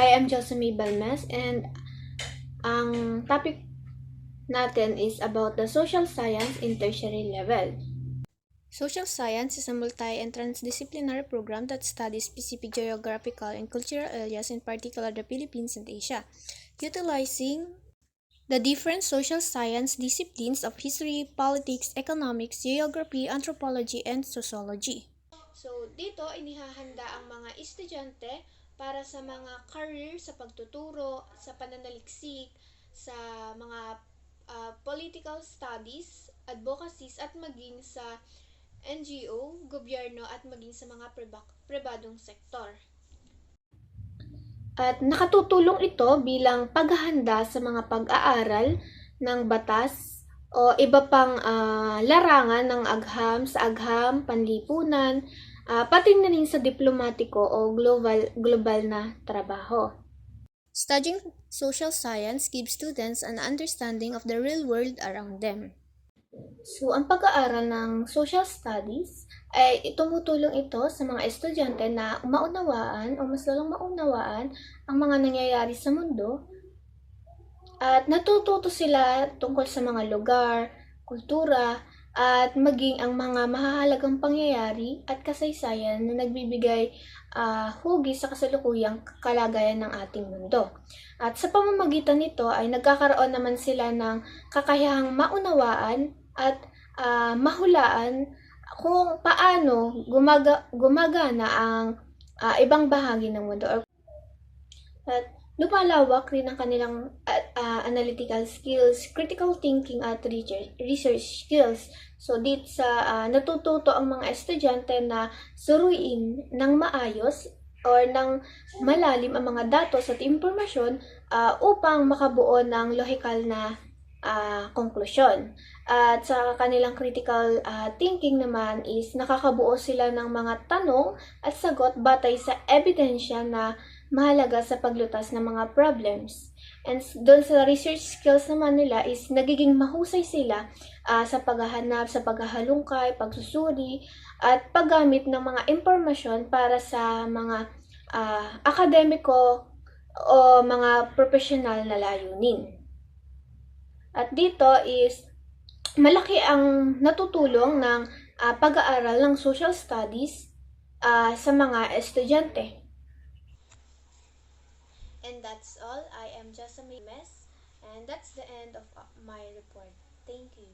I am Josemay Balmes and ang topic natin is about the social science in tertiary level. Social science is a multi- and transdisciplinary program that studies specific geographical and cultural areas, in particular the Philippines and Asia, utilizing the different social science disciplines of history, politics, economics, geography, anthropology, and sociology. So, dito inihahanda ang mga estudyante para sa mga career sa pagtuturo, sa pananaliksik, sa mga political studies, advocacies, at maging sa NGO, gobyerno, at maging sa mga pribadong sektor. At nakatutulong ito bilang paghahanda sa mga pag-aaral ng batas o iba pang larangan ng agham sa agham, panlipunan, pati na rin sa diplomatiko o global na trabaho. Studying social science gives students an understanding of the real world around them. So, ang pag-aaral ng social studies ay tumutulong ito sa mga estudyante na maunawaan o mas lalong maunawaan ang mga nangyayari sa mundo at natututo sila tungkol sa mga lugar, kultura, at maging ang mga mahahalagang pangyayari at kasaysayan na nagbibigay hugis sa kasalukuyang kalagayan ng ating mundo. At sa pamamagitan nito ay nagkakaroon naman sila ng kakayahang maunawaan at mahulaan kung paano gumagana ang ibang bahagi ng mundo. At lumalawak rin ang kanilang analytical skills, critical thinking at research skills. So, dito sa natututo ang mga estudyante na suruin ng maayos or ng malalim ang mga datos at impormasyon upang makabuo ng logical na konklusyon. At sa kanilang critical thinking naman is nakakabuo sila ng mga tanong at sagot batay sa ebidensya na mahalaga sa paglutas ng mga problems. And doon sa research skills naman nila is nagiging mahusay sila sa paghahanap, sa paghahalungkay, pagsusuri, at paggamit ng mga impormasyon para sa mga akademiko o mga professional na layunin. At dito is malaki ang natutulong ng pag-aaral ng social studies sa mga estudyante. And that's all. I am Josemay Balmes, and that's the end of my report. Thank you.